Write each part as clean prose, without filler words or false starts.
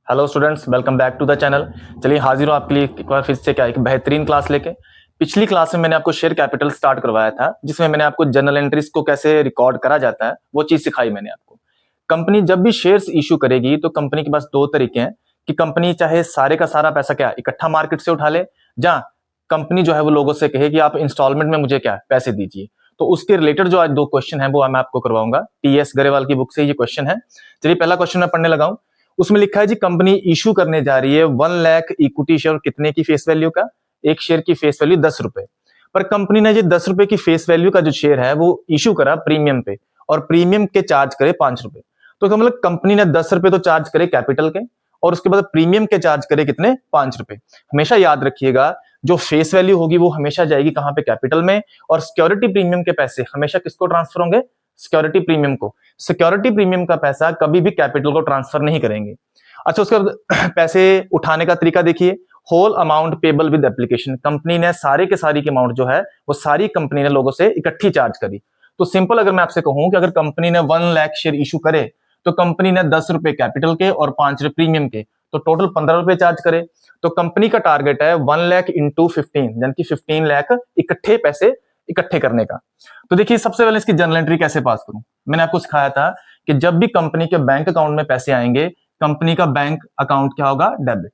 Hello students, welcome back to the channel. चलिए हाजिर हूँ आपके लिए एक बार फिर से एक बेहतरीन क्लास लेके। पिछली क्लास में मैंने आपको शेयर कैपिटल स्टार्ट करवाया था, जिसमें मैंने आपको जर्नल एंट्रीज को कैसे रिकॉर्ड करा जाता है वो चीज सिखाई मैंने आपको। कंपनी जब भी शेयर्स इशू करेगी तो कंपनी के पास दो तरीके हैं कि कंपनी चाहे सारे का सारा पैसा क्या इकट्ठा मार्केट से उठा ले, जहां कंपनी जो है वो लोगों से कहे कि आप इंस्टॉलमेंट में मुझे क्या पैसे दीजिए। तो उसके रिलेटेड जो आज दो क्वेश्चन है वो मैं आपको करवाऊंगा। टीएस गरेवाल की बुक से ये क्वेश्चन है। चलिए पहला क्वेश्चन मैं पढ़ने लगा हूं। उसमें लिखा है जी, कंपनी इशू करने जा रही है 1 लाख इक्विटी शेयर। कितने की फेस वैल्यू का? एक शेयर की फेस वैल्यू 10 रुपए। पर कंपनी ने ये 10 रुपए की फेस वैल्यू का जो शेयर है वो इशू करा प्रीमियम पे, और प्रीमियम के चार्ज करे 5 रुपए। तो मतलब कंपनी ने 10 रुपए तो चार्ज करे कैपिटल के, और उसके बाद प्रीमियम के चार्ज करे कितने? 5 रुपए। हमेशा याद रखिएगा, जो फेस वैल्यू होगी वो हमेशा जाएगी कहां पे? कैपिटल में। और सिक्योरिटी प्रीमियम के पैसे हमेशा किसको ट्रांसफर होंगे? सिक्योरिटी प्रीमियम को। सिक्योरिटी प्रीमियम का पैसा कभी भी कैपिटल को ट्रांसफर नहीं करेंगे। अच्छा, उसके बाद पैसे उठाने का तरीका देखिए। Whole amount payable with application. Company ने सारे के सारी की अमाउंट जो है वो सारी कंपनी ने लोगों से इकट्ठी चार्ज करी। तो सिंपल अगर मैं आपसे कहूं कि अगर कंपनी ने 1 लाख शेयर इशू करे तो कंपनी ने 10 रुपए कैपिटल के और 5 रुपए प्रीमियम के, तो टोटल 15 रुपए चार्ज करे। तो कंपनी का टारगेट है 1 लाख इंटू 15, यानी कि 15 लाख इकट्ठे पैसे इकट्ठे करने का। तो देखिए सबसे पहले इसकी जर्नल एंट्री कैसे पास करूं। मैंने आपको सिखाया था कि जब भी कंपनी के बैंक अकाउंट में पैसे आएंगे, कंपनी का बैंक अकाउंट क्या होगा? डेबिट।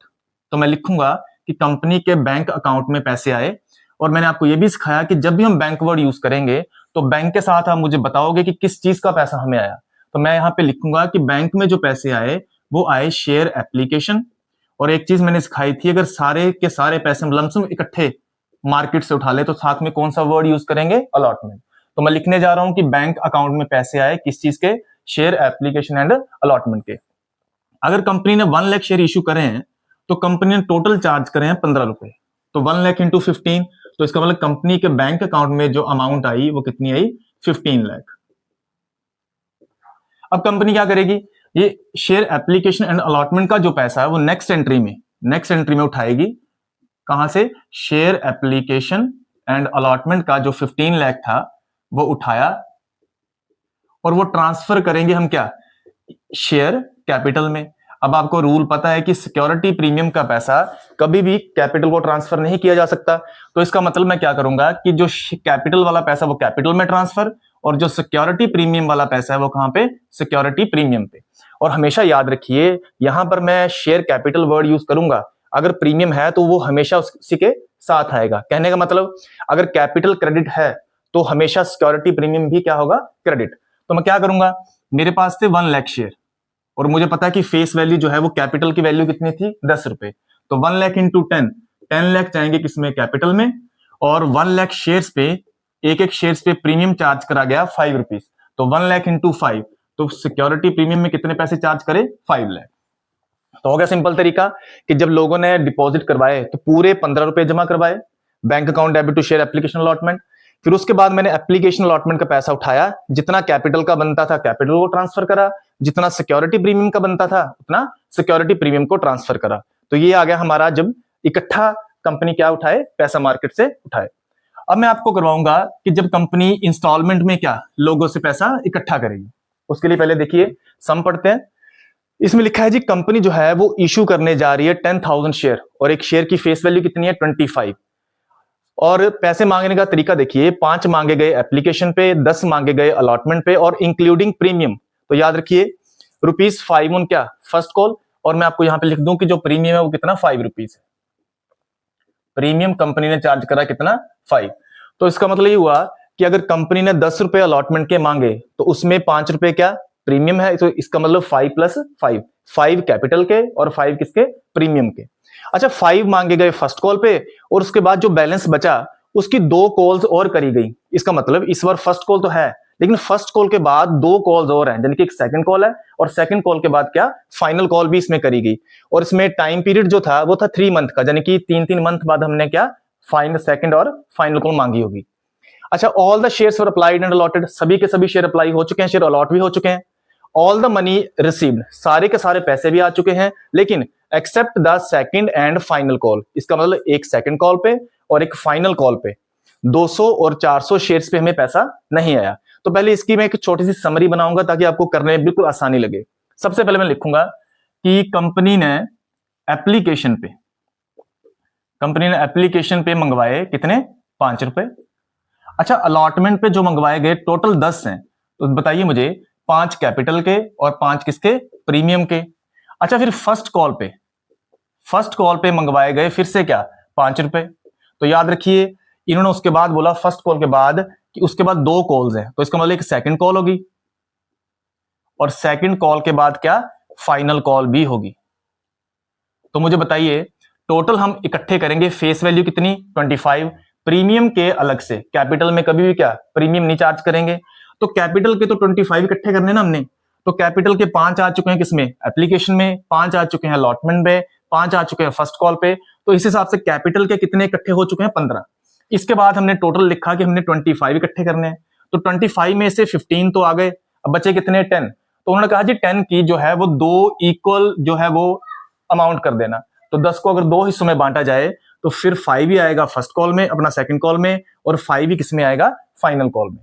तो मैं लिखूंगा कि कंपनी के बैंक अकाउंट में पैसे आए। और मैंने आपको यह भी सिखाया कि जब भी हम बैंक वर्ड यूज करेंगे तो बैंक के साथ आप मुझे बताओगे कि किस चीज का पैसा हमें आया। तो मैं यहां पे लिखूंगा कि बैंक में जो पैसे आए वो आए शेयर एप्लीकेशन। और एक चीज मैंने सिखाई थी, अगर सारे के सारे पैसे लमसम इकट्ठे मार्केट से उठा ले तो साथ में कौन सा वर्ड यूज करेंगे? अलॉटमेंट। तो मैं लिखने जा रहा हूं कि बैंक अकाउंट में पैसे आए किस चीज के? शेयर एप्लीकेशन एंड अलॉटमेंट के। अगर कंपनी ने 1 लाख शेयर इशू करे हैं तो कंपनी ने टोटल चार्ज करे हैं 15 रुपए। तो 1 लाख इंटू 15, तो इसका मतलब कंपनी के बैंक अकाउंट में जो अमाउंट आई वो कितनी आई? 15 लाख। अब कंपनी क्या करेगी? ये शेयर एप्लीकेशन एंड अलॉटमेंट का जो पैसा है वो नेक्स्ट एंट्री में उठाएगी। कहां से? शेयर एप्लीकेशन एंड अलॉटमेंट का जो 15 लाख था वो उठाया, और वो ट्रांसफर करेंगे हम क्या? शेयर कैपिटल में। अब आपको रूल पता है कि सिक्योरिटी प्रीमियम का पैसा कभी भी कैपिटल को ट्रांसफर नहीं किया जा सकता। तो इसका मतलब मैं क्या करूंगा कि जो कैपिटल वाला पैसा वो कैपिटल में ट्रांसफर, और जो सिक्योरिटी प्रीमियम वाला पैसा है वो कहां पे? सिक्योरिटी प्रीमियम पे। और हमेशा याद रखिए, यहां पर मैं शेयर कैपिटल वर्ड यूज करूंगा। अगर प्रीमियम है तो वो हमेशा उसी के साथ आएगा। कहने का मतलब, अगर कैपिटल क्रेडिट है तो हमेशा सिक्योरिटी प्रीमियम भी क्या होगा? क्रेडिट। तो मैं क्या करूंगा, मेरे पास थे 1 लाख शेयर, और मुझे पता है कि फेस वैल्यू जो है वो कैपिटल की वैल्यू कितनी थी? 10 रुपए। तो 1 लाख इंटू 10 लाख जाएंगे किसमें? कैपिटल में। और 1 लाख शेयर्स पे, एक एक शेयर्स पे प्रीमियम चार्ज करा गया 5 रुपीज। तो 1 लाख इंटू 5, तो सिक्योरिटी प्रीमियम में कितने पैसे चार्ज करे? 5 लाख। तो हो गया सिंपल तरीका कि जब लोगों ने डिपॉजिट करवाए तो पूरे 15 रुपए जमा करवाए, bank account debit to share application allotment. फिर उसके बाद मैंने एप्लीकेशन अलॉटमेंट का पैसा उठाया, जितना कैपिटल का बनता था कैपिटल को ट्रांसफर करा, जितना सिक्योरिटी प्रीमियम का बनता था उतना सिक्योरिटी प्रीमियम को ट्रांसफर करा। तो ये आ गया हमारा जब इकट्ठा कंपनी क्या उठाए? पैसा मार्केट से उठाए। अब मैं आपको करवाऊंगा कि जब कंपनी इंस्टॉलमेंट में क्या लोगों से पैसा इकट्ठा करेगी। उसके लिए पहले देखिए सम पढ़ते हैं। इसमें लिखा है जी, कंपनी जो है वो इशू करने जा रही है 10,000 शेयर, और एक शेयर की फेस वैल्यू कितनी है? 25। और पैसे मांगने का तरीका देखिए, 5 मांगे गए एप्लीकेशन पे, 10 मांगे गए अलॉटमेंट पे, और इंक्लूडिंग प्रीमियम। तो याद रखिए ₹5 ऑन क्या? First call. और मैं आपको यहां पे लिख दूं कि जो प्रीमियम है वो कितना? 5 रुपीज है। प्रीमियम कंपनी ने चार्ज करा कितना? 5। तो इसका मतलब ये हुआ कि अगर कंपनी ने 10 रुपए अलॉटमेंट के मांगे तो उसमें 5 रुपए क्या? प्रीमियम है। तो इसका मतलब 5 प्लस 5, 5 कैपिटल के और 5 किसके? प्रीमियम के। अच्छा, 5 मांगे गए फर्स्ट कॉल पे, और उसके बाद जो बैलेंस बचा उसकी 2 कॉल्स और करी गई। इसका मतलब इस बार फर्स्ट कॉल तो है, लेकिन फर्स्ट कॉल के बाद 2 कॉल्स और हैं, यानी कि एक सेकंड कॉल है, और सेकंड कॉल के बाद क्या? फाइनल कॉल भी इसमें करी गई। और इसमें टाइम पीरियड जो था वो था 3 मंथ का, यानी कि 3-3 मंथ बाद हमने क्या? फाइनल सेकंड और फाइनल कॉल मांगी होगी। अच्छा, all the shares were applied and allotted. सभी के सभी शेयर अप्लाई हो चुके हैं, शेयर अलॉट भी हो चुके हैं। ऑल द मनी रिसीव्ड, सारे के सारे पैसे भी आ चुके हैं, लेकिन except the second and final call. इसका मतलब एक सेकंड कॉल पे और एक फाइनल कॉल पे 200 और 400 शेयर्स पे हमें पैसा नहीं आया। तो पहले इसकी मैं एक छोटी सी समरी बनाऊंगा ताकि आपको करने में बिल्कुल आसानी लगे। सबसे पहले मैं लिखूंगा कि कंपनी ने एप्लीकेशन पे मंगवाए कितने, 5 रुपए। अच्छा, अलॉटमेंट पे जो मंगवाए गए टोटल 10 हैं, तो बताइए मुझे 5 कैपिटल के और 5 किसके, प्रीमियम के। अच्छा, फिर फर्स्ट कॉल पे मंगवाए गए फिर से क्या, 5 रुपए। तो याद रखिए इन्होंने उसके बाद बोला फर्स्ट कॉल के बाद कि उसके बाद 2 कॉल्स हैं, तो इसका मतलब एक सेकंड कॉल होगी और सेकंड कॉल के बाद क्या, फाइनल कॉल भी होगी। तो मुझे बताइए टोटल हम इकट्ठे करेंगे, फेस वैल्यू कितनी, 25। प्रीमियम के अलग से, कैपिटल में कभी भी क्या प्रीमियम नहीं चार्ज करेंगे, तो कैपिटल के तो 25 इकट्ठे करने ना हमने। तो कैपिटल के 5 आ चुके हैं किसमें, एप्लीकेशन में, 5 आ चुके हैं अलॉटमेंट में, 5 आ चुके हैं फर्स्ट कॉल पे। तो इस हिसाब से कैपिटल के कितने इकट्ठे हो चुके हैं, 15। इसके बाद हमने टोटल लिखा कि हमने 25 इकट्ठे करने हैं, तो 25 में से 15 तो आ गए, अब बचे कितने, 10। तो उन्होंने कहा जी 10 की जो है वो 2 इक्वल जो है वो अमाउंट कर देना। तो 10 को अगर 2 हिस्सों में बांटा जाए तो फिर 5 ही आएगा फर्स्ट कॉल में, अपना सेकंड कॉल में, और 5 ही किसमें आएगा, फाइनल कॉल में।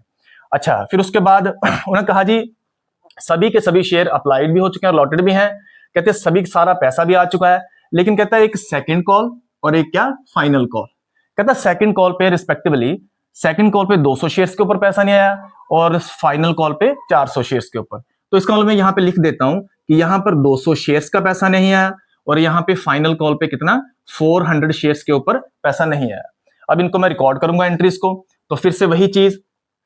अच्छा, फिर उसके बाद उन्होंने कहा जी सभी के सभी शेयर अप्लाइड भी हो चुके हैं, अलॉटेड भी हैं। कहते सभी सारा पैसा भी आ चुका है, लेकिन कहता है एक सेकंड कॉल और एक क्या, फाइनल कॉल। कहता सेकंड कॉल पे रिस्पेक्टिवली, सेकंड कॉल पे 200 शेयर्स के ऊपर पैसा नहीं आया और फाइनल कॉल पे 400 शेयर्स के ऊपर। तो इसका मतलब मैं यहां पे लिख देता हूं कि यहां पर 200 शेयर्स का पैसा नहीं आया और यहां पे फाइनल कॉल पे कितना, 400 शेयर्स के ऊपर पैसा नहीं आया। अब इनको मैं रिकॉर्ड करूंगा एंट्रीज को, तो फिर से वही चीज,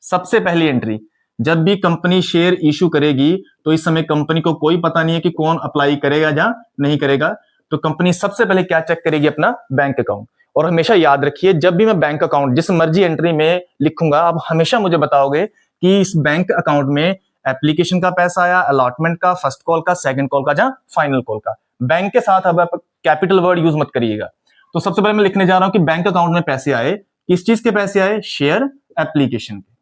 सबसे पहली एंट्री, जब भी कंपनी शेयर इशू करेगी तो इस समय कंपनी को कोई पता नहीं है कि कौन अप्लाई करेगा या नहीं करेगा, तो कंपनी सबसे पहले क्या चेक करेगी, अपना बैंक अकाउंट। और हमेशा याद रखिए जब भी मैं बैंक अकाउंट जिस मर्जी एंट्री में लिखूंगा, आप हमेशा मुझे बताओगे कि इस बैंक अकाउंट में एप्लीकेशन का पैसा आया, अलॉटमेंट का, फर्स्ट कॉल का, सेकंड कॉल का या फाइनल कॉल का। बैंक के साथ अब आप कैपिटल वर्ड यूज मत करिएगा। तो सबसे पहले मैं लिखने जा रहा हूं कि बैंक अकाउंट में पैसे आए, किस चीज के पैसे आए, शेयर एप्लीकेशन के।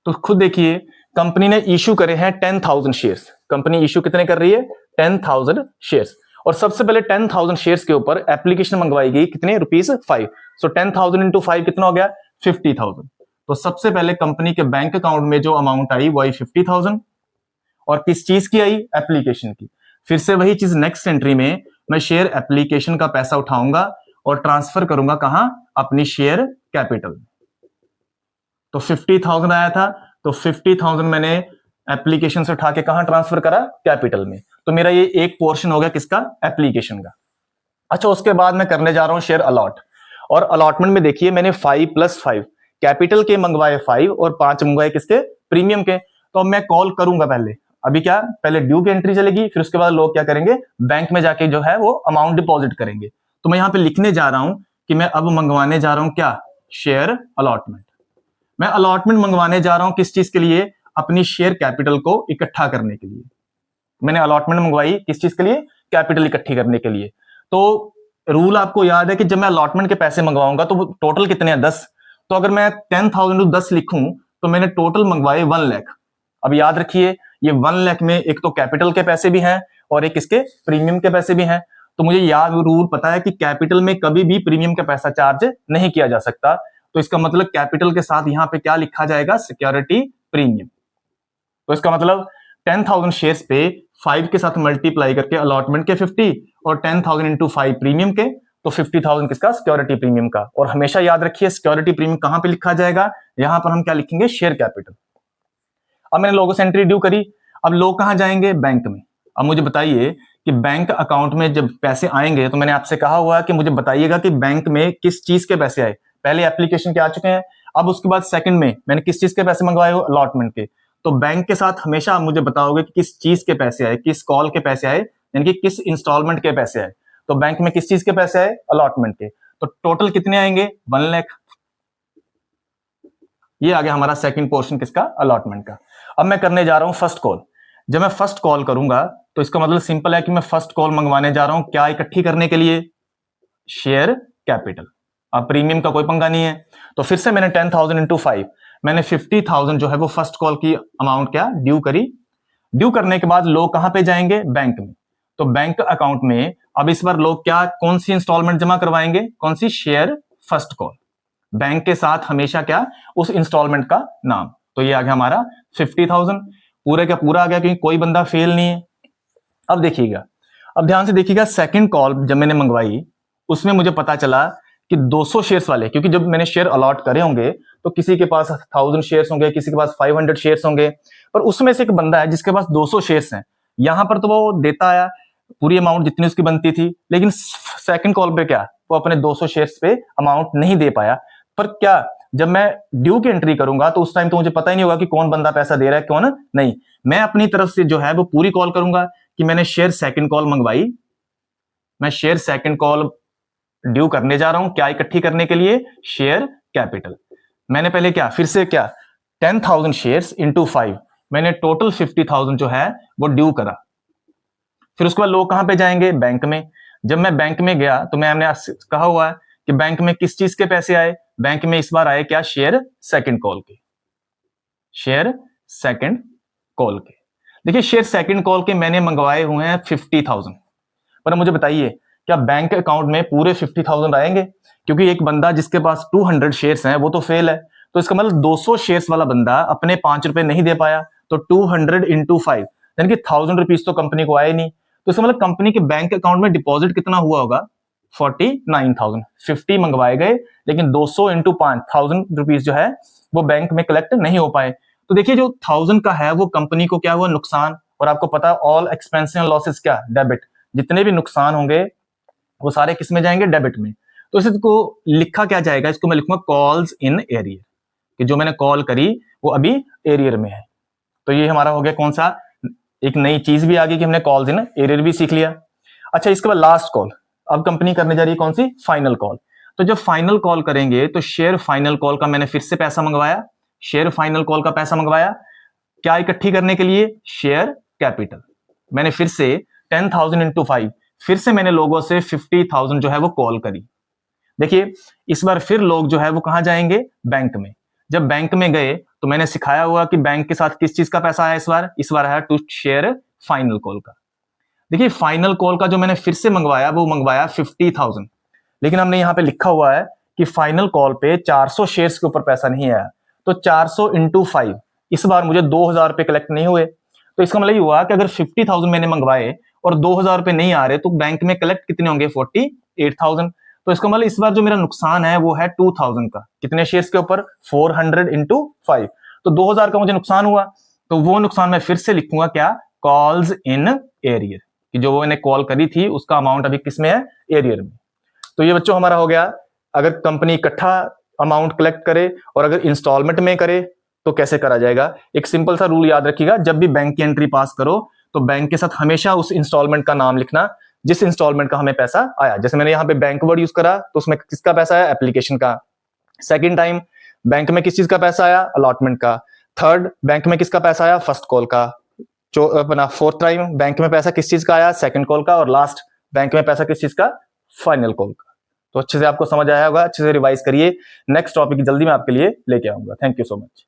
तो खुद देखिए कंपनी ने इशू करे हैं 10,000 शेयर्स। कंपनी इशू कितने कर रही है, 10,000 शेयर्स। और सबसे पहले 10,000 शेयर्स के ऊपर एप्लीकेशन मंगवाई गई कितने, ₹5। सो 10,000 इंटू 5 कितना हो गया, 50,000। तो सबसे पहले कंपनी के बैंक अकाउंट में जो अमाउंट आई वो आई 50,000 और किस चीज की आई, एप्लीकेशन की। फिर से वही चीज नेक्स्ट एंट्री में मैं शेयर एप्लीकेशन का पैसा उठाऊंगा और ट्रांसफर करूंगा कहां, अपनी शेयर कैपिटल। तो 50,000 आया था, तो 50,000 मैंने एप्लीकेशन से उठा के कहां ट्रांसफर करा, कैपिटल में। तो मेरा ये एक पोर्शन हो गया किसका, एप्लीकेशन का। अच्छा, उसके बाद मैं करने जा रहा हूं शेयर अलॉट, और अलॉटमेंट में देखिए मैंने 5 + 5 कैपिटल के मंगवाए 5 और 5 मंगवाए किसके, प्रीमियम के। तो अब मैं कॉल करूंगा पहले, अभी क्या, पहले ड्यू की एंट्री चलेगी, फिर उसके बाद लोग क्या करेंगे, बैंक में जाके जो है वो अमाउंट डिपॉजिट करेंगे। तो मैं यहां पे लिखने जा रहा हूं कि मैं अब मंगवाने जा रहा हूं क्या, शेयर अलॉटमेंट। मैं अलॉटमेंट मंगवाने जा रहा हूं किस चीज के लिए, अपनी शेयर कैपिटल को इकट्ठा करने के लिए। मैंने अलॉटमेंट मंगवाई किस चीज के लिए, कैपिटल इकट्ठी करने के लिए। तो रूल आपको याद है कि जब मैं अलॉटमेंट के पैसे मंगवाऊंगा तो टोटल कितने हैं, 10। तो अगर मैं 10,000 10 लिखूं तो मैंने टोटल मंगवाए 1 लाख। अब याद रखिए ये 1 लाख में एक तो कैपिटल के पैसे भी हैं और एक इसके प्रीमियम के पैसे भी हैं। तो मुझे याद रूल पता है कि कैपिटल में कभी भी प्रीमियम का पैसा चार्ज नहीं किया जा सकता। तो इसका मतलब कैपिटल के साथ यहां पे क्या लिखा जाएगा, सिक्योरिटी प्रीमियम। तो इसका मतलब 10,000 शेयर्स पे 5 के साथ मल्टीप्लाई करके अलॉटमेंट के 50 और 10,000 इंटू 5 प्रीमियम के, तो 50,000 किसका, सिक्योरिटी प्रीमियम का। और हमेशा याद रखिए सिक्योरिटी प्रीमियम कहां पे लिखा जाएगा, यहां पर हम क्या लिखेंगे, शेयर कैपिटल। अब मैंने लोगों से एंट्री ड्यू करी, अब लोग कहां जाएंगे, बैंक में। अब मुझे बताइए कि बैंक अकाउंट में जब पैसे आएंगे, तो मैंने आपसे कहा हुआ है कि मुझे बताइएगा कि बैंक में किस चीज के पैसे आए। पहले एप्लीकेशन के आ चुके हैं, अब उसके बाद सेकंड में मैंने किस चीज के पैसे मंगवाए हो, अलॉटमेंट के। तो बैंक के साथ हमेशा आप मुझे बताओगे कि किस चीज के पैसे आए, किस कॉल के पैसे आए, यानी कि किस इंस्टॉलमेंट के पैसे आए। तो बैंक में किस चीज के पैसे आए, अलॉटमेंट के। तो टोटल कितने आएंगे, 1 लाख। ये आ गया हमारा सेकंड पोर्शन किसका, अलॉटमेंट का। अब मैं करने जा रहा हूं फर्स्ट कॉल। जब मैं फर्स्ट कॉल करूंगा तो इसका मतलब सिंपल है कि मैं फर्स्ट कॉल मंगवाने जा रहा हूं क्या इकट्ठी करने के लिए, शेयर कैपिटल। अब प्रीमियम का कोई पंगा नहीं है। तो फिर से मैंने 10,000 इंटू 5 मैंने 50,000 जो है वो फर्स्ट कॉल की अमाउंट क्या, ड्यू करी। ड्यू करने के बाद लोग कहां पे जाएंगे, बैंक में। तो बैंक अकाउंट में अब इस बार लोग क्या, कौन सी इंस्टॉलमेंट जमा करवाएंगे, कौन सी, शेयर फर्स्ट कॉल। बैंक के साथ हमेशा क्या, उस इंस्टॉलमेंट का नाम। तो ये आ गया हमारा 50,000, पूरे का पूरा आ गया क्योंकि कोई बंदा फेल नहीं है। अब देखिएगा, अब ध्यान से देखिएगा, सेकंड कॉल जब मैंने मंगवाई उसमें मुझे पता चला कि 200 शेयर्स वाले, क्योंकि जब मैंने शेयर अलॉट करे होंगे तो किसी के पास 1000 शेयर्स होंगे, किसी के पास 500 शेयर्स होंगे, पर उसमें से एक बंदा है जिसके पास 200 शेयर्स हैं। यहां पर तो वो देता आया पूरी अमाउंट जितनी उसकी बनती थी, लेकिन सेकंड कॉल पे क्या, वो अपने 200 शेयर्स पे अमाउंट नहीं दे पाया। पर क्या, जब मैं ड्यू की एंट्री करूंगा तो उस टाइम तो मुझे पता ही नहीं होगा कि कौन बंदा पैसा दे रहा है कौन नहीं। मैं अपनी तरफ से जो है वो पूरी कॉल करूंगा कि मैंने शेयर सेकंड कॉल मंगवाई, मैं शेयर सेकंड कॉल ड्यू करने जा रहा हूं, क्या इकट्ठी करने के लिए, शेयर कैपिटल। मैंने पहले क्या, फिर से क्या, 10,000 शेयर्स इंटू 5, मैंने टोटल 50,000 जो है वो ड्यू करा। फिर उसके बाद लोग कहां पे जाएंगे, बैंक में। जब मैं बैंक में गया तो मैंने कहा हुआ है कि बैंक में किस चीज के पैसे आए, बैंक में इस बार आए क्या, शेयर सेकंड कॉल के, शेयर सेकंड कॉल के। देखिए शेयर सेकंड कॉल के मैंने मंगवाए हुए हैं 50,000, पर मुझे बताइए क्या बैंक अकाउंट में पूरे 50,000 आएंगे, क्योंकि एक बंदा जिसके पास 200 शेयर्स हैं वो तो फेल है, तो इसका मतलब 200 शेयर्स वाला बंदा अपने 5 रुपए नहीं दे पाया, तो 200 इंटू 5 यानी कि 1000 रुपीज तो कंपनी को आए नहीं, तो इसका मतलब कंपनी के बैंक अकाउंट में डिपॉजिट कितना हुआ होगा, 49,000। 50 मंगवाए गए लेकिन 200 इंटू 5 1000 रुपीज जो है वो बैंक में कलेक्ट नहीं हो पाए। तो देखिए जो 1000 का है वो कंपनी को क्या हुआ, नुकसान। और आपको पता है ऑल एक्सपेंस एंड लॉसेस क्या, डेबिट, जितने भी नुकसान होंगे वो सारे किस में जाएंगे, डेबिट में। तो इसको लिखा क्या जाएगा, इसको मैं लिखूंगा कॉल्स इन एरियर, कि जो मैंने कॉल करी वो अभी एरियर में है। तो ये हमारा हो गया कौन सा, एक नई चीज भी आ गई कि हमने कॉल्स इन एरियर भी सीख लिया। अच्छा इसके बाद लास्ट कॉल, अब कंपनी करने जा रही है कौन सी, फाइनल कॉल। तो जब फाइनल कॉल करेंगे तो शेयर फाइनल कॉल का मैंने फिर से पैसा मंगवाया, शेयर फाइनल कॉल का पैसा मंगवाया, क्या इकट्ठी करने के लिए, शेयर कैपिटल। मैंने फिर से 10,000 इंटू 5, फिर से मैंने लोगों से 50,000 जो है वो कॉल करी। देखिए इस बार फिर लोग जो है वो कहां जाएंगे, बैंक में। जब बैंक में गए तो मैंने सिखाया हुआ कि बैंक के साथ किस चीज का पैसा आया, इस बार आया टू शेयर फाइनल कॉल का। देखिए फाइनल कॉल का जो मैंने फिर से मंगवाया वो मंगवाया 50,000, लेकिन हमने यहां पे लिखा हुआ है कि फाइनल कॉल पे 400 शेयर्स के ऊपर पैसा नहीं आया, तो 400 इंटू 5, इस बार मुझे 2,000 रुपए कलेक्ट नहीं हुए। तो इसका मतलब ये हुआ कि अगर 50,000 मैंने मंगवाए और 2,000 रुपए नहीं आ रहे तो बैंक में कलेक्ट कितने होंगे, 48,000। तो इसका मतलब इस बार जो मेरा नुकसान है वो है 2,000 का, कितने शेयर्स के ऊपर, 400 इंटू 5, तो 2,000 का मुझे नुकसान हुआ। तो वो नुकसान मैं फिर से लिखूंगा क्या, कॉल्स इन एरियर, कि जो मैंने कॉल करी थी उसका अमाउंट अभी किस में है, एरियर में। तो ये बच्चों हमारा हो गया, अगर कंपनी इकट्ठा अमाउंट कलेक्ट करे और अगर इंस्टॉलमेंट में करे तो कैसे करा जाएगा। एक सिंपल सा रूल याद रखिएगा, जब भी बैंक की एंट्री पास करो तो बैंक के साथ हमेशा उस इंस्टॉलमेंट का नाम लिखना जिस इंस्टॉलमेंट का हमें पैसा आया। जैसे मैंने यहाँ पे बैंक वर्ड यूज करा तो उसमें किसका पैसा आया, एप्लीकेशन का। सेकेंड टाइम बैंक में किस चीज का पैसा आया, अलॉटमेंट का। थर्ड बैंक में किसका पैसा आया, फर्स्ट कॉल का। अपना फोर्थ टाइम बैंक में पैसा किस चीज का आया, सेकंड कॉल का। और लास्ट बैंक में पैसा किस चीज का, फाइनल कॉल का। तो अच्छे से आपको समझ आया होगा, अच्छे से रिवाइज करिए। नेक्स्ट टॉपिक जल्दी मैं आपके लिए लेके आऊंगा। Thank you so much.